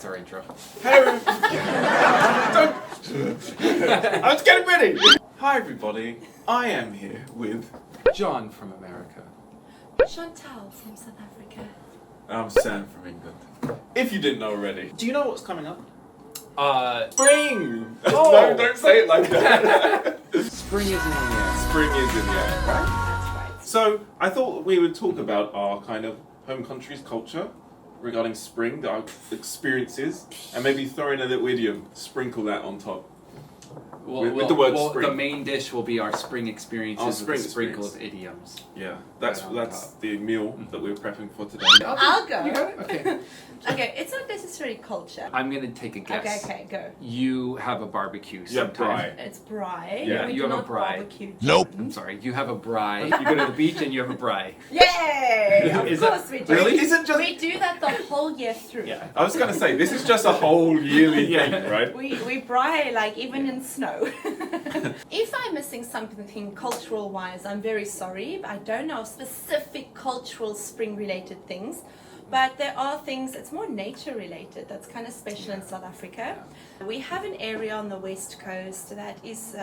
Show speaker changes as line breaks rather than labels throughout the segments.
That's our intro.
Hello. I was getting ready. Hi everybody. I am here with
John from America.
Chantelle from South Africa.
I'm Sam from England. If you didn't know already. Do you know what's coming up? Spring!
Oh.
No, don't say it like that.
Spring is in the air.
Spring is in the air.
That's right.
So I thought we would talk about our kind of home country's culture regarding spring, our experiences, and maybe throw in a little idiom, sprinkle that on top. With the word spring.
The main dish will be our spring experiences
Our spring
with a sprinkle
experience.
of idioms.
Yeah, that's
top.
the meal that we're prepping for today.
I'll go.
You got it? Okay.
Okay, it's not necessarily culture.
I'm going to take a guess.
Okay, go.
You have a barbecue
Yeah,
sometime.
It's braai.
Yeah,
we
you
do
have a
not
braai.
barbecue.
Nope.
I'm sorry, you have a braai. You go to the beach and you have a braai.
Yay! Of
Is
course
that-
we do.
really?
Is it just...
We do that the whole year through.
Yeah.
I was going to say, this is just a whole yearly thing, right?
We braai like even in snow. If I'm missing something cultural wise, I'm very sorry. But I don't know of specific cultural spring related things. But there are things, it's more nature related, that's kind of special in South Africa. We have an area on the west coast that is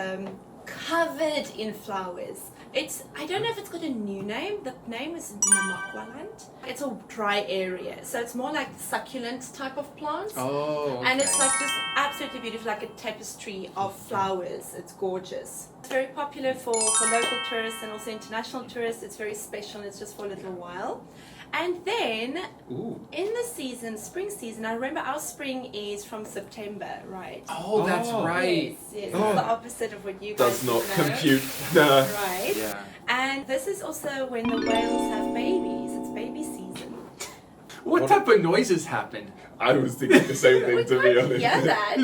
covered in flowers. I don't know if it's got a new name. The name is Namakwaland. It's a dry area, so it's more like succulent type of plants.
Oh, okay.
And it's like just absolutely beautiful, like a tapestry of flowers. It's gorgeous. It's very popular for local tourists and also international tourists. It's very special. It's just for a little while. And then
Ooh.
in the season, spring season, I remember our spring is from September, right?
Oh, that's
Oh.
right.
Yes,
Oh.
it's the opposite of what you guys
Does not
know.
compute. Nah.
Right.
Yeah.
And this is also when the whales have babies. It's baby season.
What type of noises happen?
I was thinking the same thing, to be honest.
Yeah, that.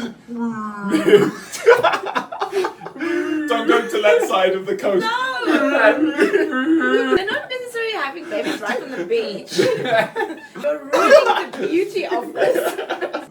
Don't go to that side of the coast.
No! They're not necessarily having babies right on the beach. You're ruining the beauty of this.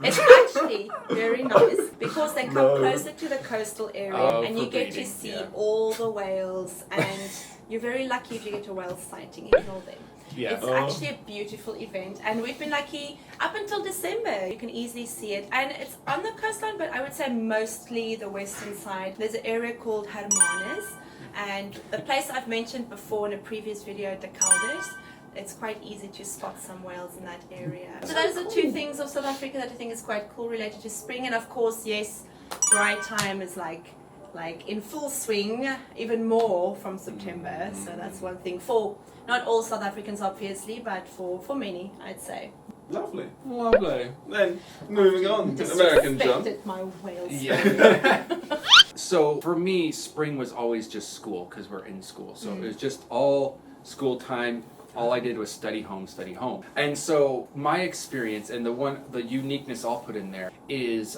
It's actually very nice because they come
No.
closer to the coastal area and you
for
get to
breeding,
see
yeah.
all the whales, and you're very lucky if you get a whale sighting, ignore them.
Yeah.
It's actually a beautiful event, and we've been lucky up until December. You can easily see it, and it's on the coastline, but I would say mostly the western side. There's an area called Hermanus, and the place I've mentioned before in a previous video, De Caldes. It's quite easy to spot some whales in that area. So those are two things of South Africa that I think is quite cool related to spring, and of course, yes, dry time is like in full swing, even more from September. So that's one thing for not all South Africans, obviously, but for many, I'd say.
Lovely.
Lovely.
Then, moving on. American John.
Disrespected my whales.
Yeah. So for me, spring was always just school because we're in school. So it was just all school time. All I did was study home. And so my experience and the uniqueness I'll put in there is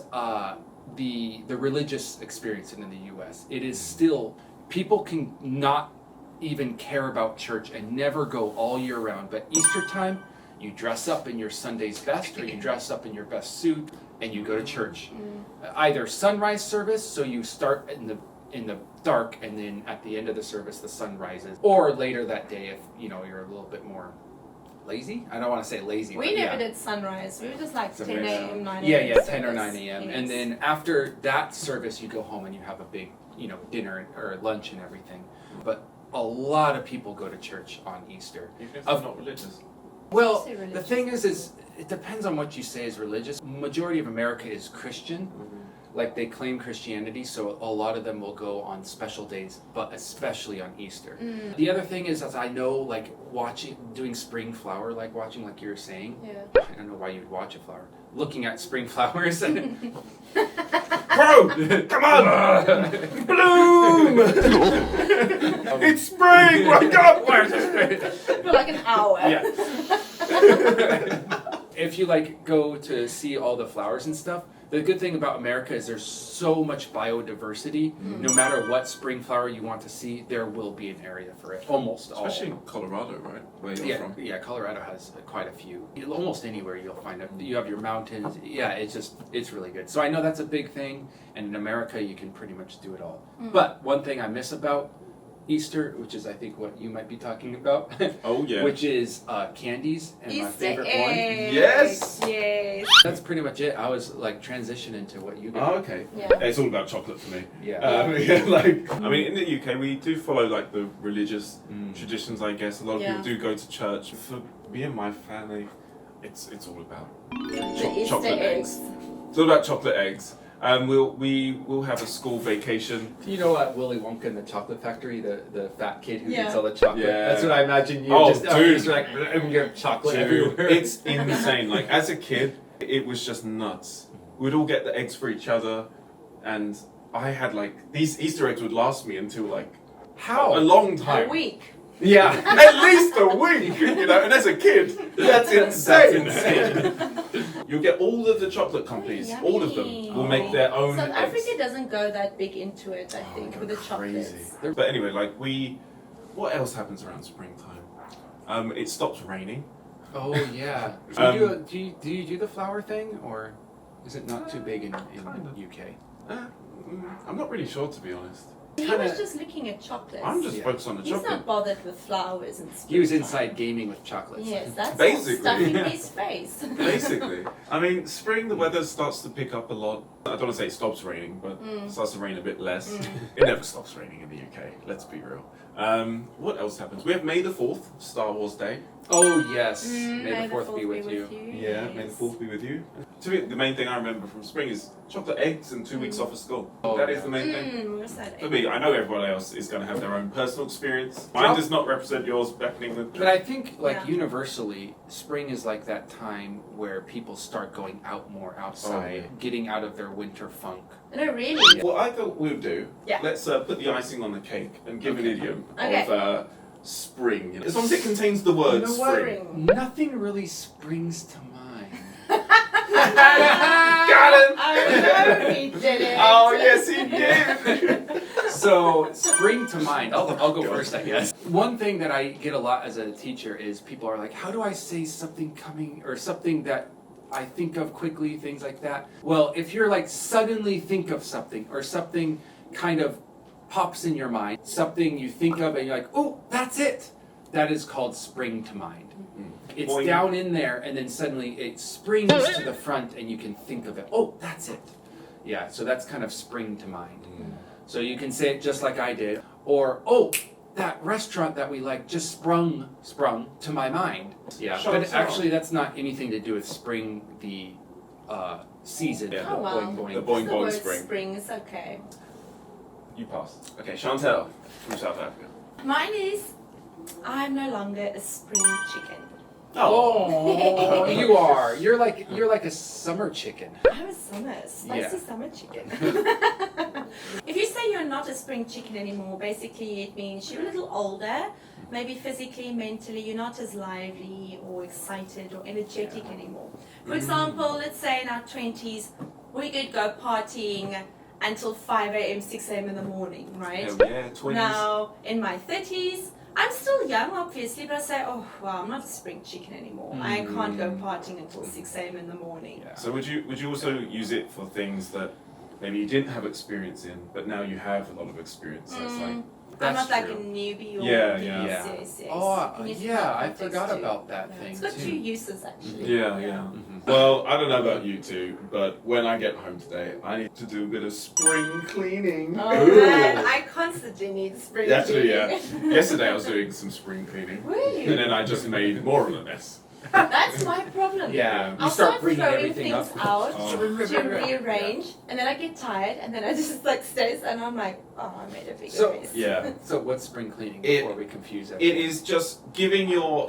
the religious experience in the U.S. It is still, people can not even care about church and never go all year round, but Easter time, you dress up in your Sunday's best or you dress up in your best suit and you go to church. Either sunrise service, so you start in the dark and then at the end of the service the sun rises, or later that day if you're a little bit more lazy. I don't want to say lazy.
We
but
never
yeah.
did sunrise. We were just like 10
Sunrise.
a.m., 9 a.m.
Yeah, 10 or
service.
9 a.m.
Yes.
And then after that service, you go home and you have a big, dinner or lunch and everything. But a lot of people go to church on Easter.
Even if they're not religious.
Well,
Say
the
religious.
thing is it depends on what you say is religious. Majority of America is Christian. Like they claim Christianity, so a lot of them will go on special days, but especially on Easter. The other thing is, as I know, like doing spring flower, like you were saying.
Yeah.
I don't know why you'd watch a flower. Looking at spring flowers and
Bro! Come on! Bloom! It's spring! Wake up!
For like an hour.
Yeah. If you go to see all the flowers and stuff, the good thing about America is there's so much biodiversity. No matter what spring flower you want to see, there will be an area for it. Almost all.
Especially in Colorado, right? Where you're from.
Yeah, Colorado has quite a few. Almost anywhere you'll find it. You have your mountains. Yeah, it's really good. So I know that's a big thing, and in America you can pretty much do it all. But one thing I miss about Easter, which is I think what you might be talking about.
Oh yeah.
Which is candies, and my
Easter
favorite
eggs.
Yes.
Yes.
one. That's pretty much it. I was like transitioning to what you did.
Oh, okay.
Yeah.
It's all about chocolate for me.
Yeah.
Yeah, like I mean, in the UK we do follow like the religious
Mm.
traditions. I guess a lot of
Yeah.
people do go to church. For me and my family, it's all about
The Easter
chocolate
eggs.
It's all about chocolate eggs. We'll have a school vacation.
You know what, Willy Wonka in the Chocolate Factory, the fat kid who
Yeah.
gets all the chocolate.
Yeah.
That's what I imagine you.
Oh,
just
dude.
just like and get chocolate
Dude,
everywhere.
it's insane. Like as a kid, it was just nuts. We'd all get the eggs for each other, and I had like these Easter eggs would last me until like
how
a long
A
time.
week.
Yeah.
At least a week, you know. And as a kid, that's insane.
That's insane.
You'll get all of the chocolate companies, all of them, will make their own
South
eggs.
Africa doesn't go that big into it, I think,
they're
with the
crazy.
chocolates.
But anyway, like what else happens around springtime? It stops raining.
Oh yeah. Do you do the flower thing, or is it not too big in the UK?
I'm not really sure, to be honest.
He
Kinda-
was just looking at chocolates.
I'm just
Yeah.
focused on the
He's
chocolate.
not bothered with flowers and
He was
springtime.
inside gaming with chocolates.
Yes, that's
Basically.
stuffing his face.
Basically. I mean, spring, the weather starts to pick up a lot. I don't want to say it stops raining, but it starts to rain a bit less. It never stops raining in the UK, let's be real. What else happens? We have May the 4th, Star Wars Day.
Oh yes.
Mm,
May the 4th be with you.
Yeah, May the 4th be with you. To me, the main thing I remember from spring is chocolate eggs and 2 weeks off of school.
Oh,
That
yeah.
is the main thing.
What's that?
For me, I know everyone else is going to have their own personal experience. Mine does not represent yours back in England.
But I think, like,
Yeah.
universally, spring is like that time where people start going out more outside,
Oh, yeah.
getting out of their winter funk.
No, really?
What I thought we would do,
Yeah.
let's put the icing on the cake and give an idiom
Okay.
of spring. You know, as long as it contains the word
You know
spring.
Spring.
Nothing really springs to mind.
Got him!
I know he did it.
Oh, yes, he did!
So, spring to mind. I'll go first, I guess. One thing that I get a lot as a teacher is people are like, how do I say something coming, or something that I think of quickly, things like that. Well, if you're like suddenly think of something, or something kind of pops in your mind, something you think of and you're like, oh, that's it. That is called spring to mind. It's
Boing.
down in there and then suddenly it springs to the front and you can think of it. Oh, that's it. Yeah, so that's kind of spring to mind. So you can say it just like I did. Or, oh, that restaurant that we like just sprung to my mind. Yeah,
Chantelle.
but actually that's not anything to do with spring, the season.
Yeah.
Oh, wow.
Boing, boing.
The boing
the
boing
word
spring.
spring is okay.
You pass. Okay, Chantelle from South Africa.
Mine is, I'm no longer a spring chicken.
Oh, you are. You're like a summer chicken.
I'm a spicy
Yeah.
summer chicken. If you say you're not a spring chicken anymore, basically it means you're a little older, maybe physically, mentally, you're not as lively or excited or energetic anymore. For example, let's say in our 20s, we could go partying until 5 a.m., 6 a.m. in the morning, right?
Hell yeah, 20s.
Now, in my 30s, I'm still young, obviously, but I say, oh, wow, I'm not a spring chicken anymore. I can't go partying until 6 a.m. in the morning.
Yeah.
So would you also use it for things that maybe you didn't have experience in, but now you have a lot of experience? So it's like,
I'm
That's
not like
true.
a newbie or
Yeah,
yes,
yeah.
yes, yes.
Oh,
Can use it
yeah,
for
I
context
forgot
too.
about that
Yeah,
thing
It's got
too.
two uses actually.
yeah. Well, I don't know about you two, but when I get home today, I need to do a bit of spring cleaning.
Oh
Ooh.
man, I constantly need spring
Actually, yeah.
cleaning.
Yesterday I was doing some spring cleaning,
Were you?
and then I just made more of a mess.
That's my problem.
Yeah, you
I'll
start bringing
throwing
everything
things
up.
out
Oh.
to rearrange, and then I get tired, and then I just like stays, and I'm like, oh, I made a big
So-
mess.
Yeah.
So what's spring cleaning
It-
before we confuse
It
everyone?
is just giving your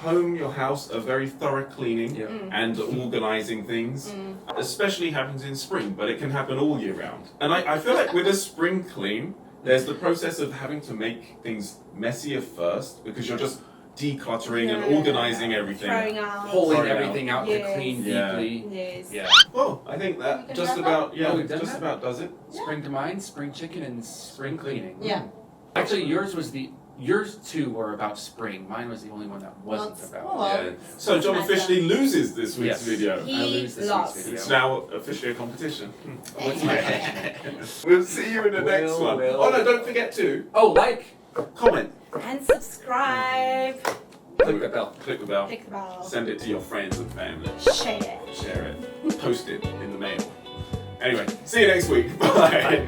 home, your house, a very thorough cleaning
Yeah.
and organising things. Especially happens in spring, but it can happen all year round. And I feel like with a spring clean, there's the process of having to make things messier first because you're just decluttering and
Yeah.
organising everything.
Throwing out.
Pulling
Sorry,
everything out to
Yes.
clean
Yeah.
deeply.
Yes.
Yeah. Well, I think
We
that
can
just
wrap
about
Oh, we've done
just
that?
about does it.
Spring to mind, spring chicken, and spring cleaning.
Yeah.
Actually, yours was the yours two were about spring. Mine was the only one that wasn't about.
Yeah. So John officially loses this week's
Yes.
video.
I lose this
lost.
week's video.
It's now officially a competition.
What's my punishment?
We'll see you in the next one. Oh no, don't forget to
Oh, like,
comment.
And subscribe.
click the bell.
Click the bell.
Click the bell.
Send it to your friends and family.
Share it.
Share it. Post it in the mail. Anyway, see you next week. Bye.